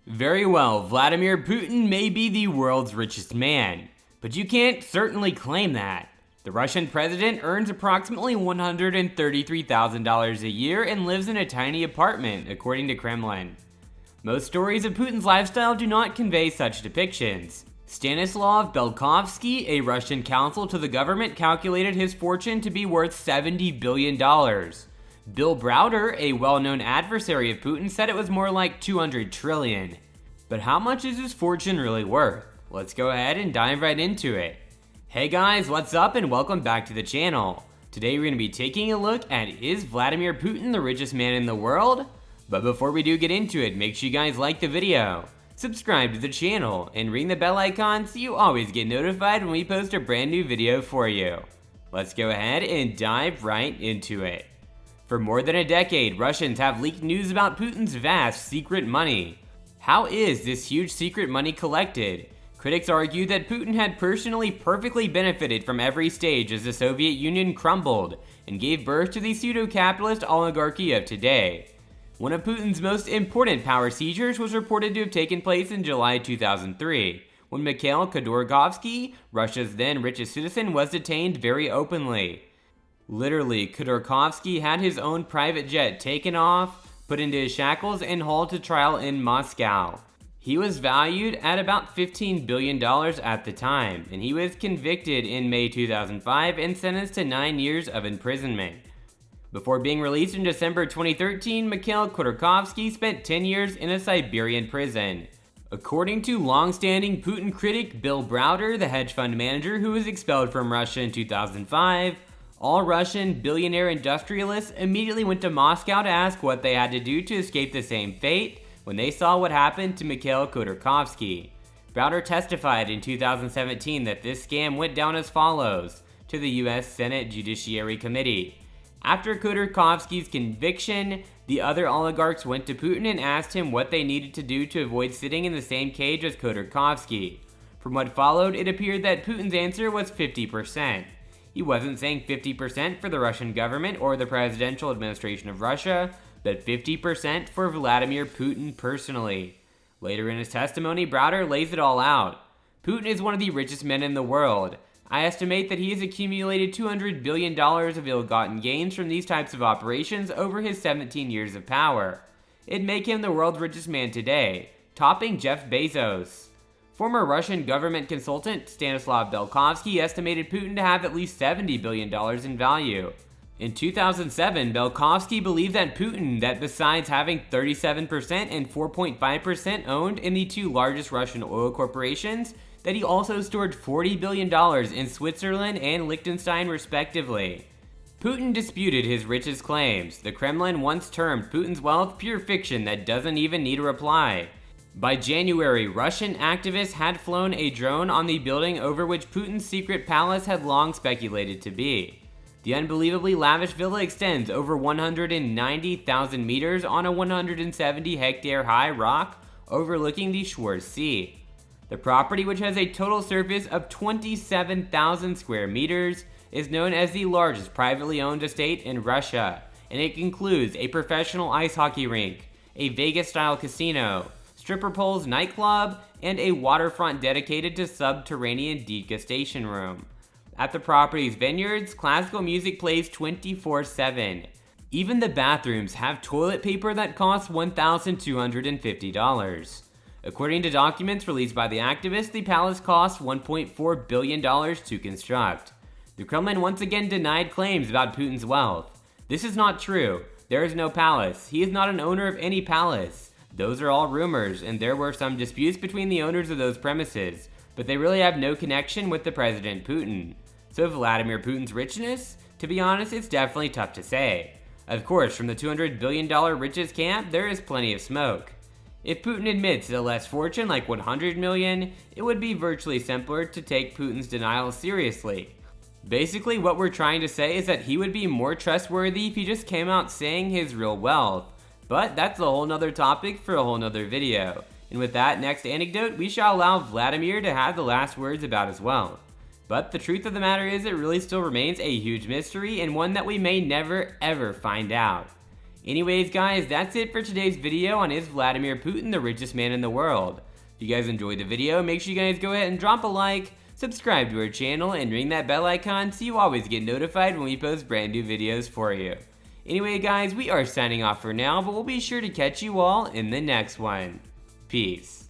Very well, Vladimir Putin may be the world's richest man, but you can't certainly claim that. The Russian president earns approximately $133,000 a year and lives in a tiny apartment, according to Kremlin. Most stories of Putin's lifestyle do not convey such depictions. Stanislav Belkovsky, a Russian counsel to the government, calculated his fortune to be worth $70 billion. Bill Browder, a well-known adversary of Putin, said it was more like 200 trillion. But how much is his fortune really worth? Let's go ahead and dive right into it. Hey guys, what's up and welcome back to the channel. Today we're going to be taking a look at is Vladimir Putin the richest man in the world? But before we do get into it, make sure you guys like the video, subscribe to the channel, and ring the bell icon so you always get notified when we post a brand new video for you. Let's go ahead and dive right into it. For more than a decade, Russians have leaked news about Putin's vast secret money. How is this huge secret money collected? Critics argue that Putin had personally perfectly benefited from every stage as the Soviet Union crumbled and gave birth to the pseudo-capitalist oligarchy of today. One of Putin's most important power seizures was reported to have taken place in July 2003, when Mikhail Khodorkovsky, Russia's then richest citizen, was detained very openly. Literally, Khodorkovsky had his own private jet taken off, put into his shackles, and hauled to trial in Moscow. He was valued at about $15 billion at the time, and he was convicted in May 2005 and sentenced to 9 years of imprisonment. Before being released in December 2013, Mikhail Khodorkovsky spent 10 years in a Siberian prison. According to long-standing Putin critic Bill Browder, the hedge fund manager who was expelled from Russia in 2005, all Russian billionaire industrialists immediately went to Moscow to ask what they had to do to escape the same fate when they saw what happened to Mikhail Khodorkovsky. Browder testified in 2017 that this scam went down as follows to the US Senate Judiciary Committee. After Khodorkovsky's conviction, the other oligarchs went to Putin and asked him what they needed to do to avoid sitting in the same cage as Khodorkovsky. From what followed, it appeared that Putin's answer was 50%. He wasn't saying 50% for the Russian government or the presidential administration of Russia, but 50% for Vladimir Putin personally. Later in his testimony, Browder lays it all out. Putin is one of the richest men in the world. I estimate that he has accumulated $200 billion of ill-gotten gains from these types of operations over his 17 years of power. It'd make him the world's richest man today, topping Jeff Bezos. Former Russian government consultant Stanislav Belkovsky estimated Putin to have at least $70 billion in value. In 2007, Belkovsky believed that Putin, that besides having 37% and 4.5% owned in the two largest Russian oil corporations, that he also stored $40 billion in Switzerland and Liechtenstein respectively. Putin disputed his richest claims. The Kremlin once termed Putin's wealth pure fiction that doesn't even need a reply. By January, Russian activists had flown a drone on the building over which Putin's secret palace had long speculated to be. The unbelievably lavish villa extends over 190,000 meters on a 170-hectare high rock overlooking the Schwarz Sea. The property, which has a total surface of 27,000 square meters, is known as the largest privately owned estate in Russia, and it includes a professional ice hockey rink, a Vegas-style casino, stripper poles nightclub, and a waterfront dedicated to subterranean degustation room. At the property's vineyards, classical music plays 24/7. Even the bathrooms have toilet paper that costs $1,250. According to documents released by the activists, the palace cost $1.4 billion to construct. The Kremlin once again denied claims about Putin's wealth. This is not true. There is no palace. He is not an owner of any palace. Those are all rumors, and there were some disputes between the owners of those premises, but they really have no connection with the President Putin. So Vladimir Putin's richness? To be honest, it's definitely tough to say. Of course, from the $200 billion richest camp, there is plenty of smoke. If Putin admits a less fortune like 100 million, it would be virtually simpler to take Putin's denial seriously. Basically, what we're trying to say is that he would be more trustworthy if he just came out saying his real wealth. But that's a whole nother topic for a whole nother video. And with that next anecdote, we shall allow Vladimir to have the last words about his wealth. But the truth of the matter is it really still remains a huge mystery and one that we may never ever find out. Anyways guys, that's it for today's video on is Vladimir Putin the richest man in the world. If you guys enjoyed the video, make sure you guys go ahead and drop a like, subscribe to our channel, and ring that bell icon so you always get notified when we post brand new videos for you. Anyway guys, we are signing off for now, but we'll be sure to catch you all in the next one. Peace.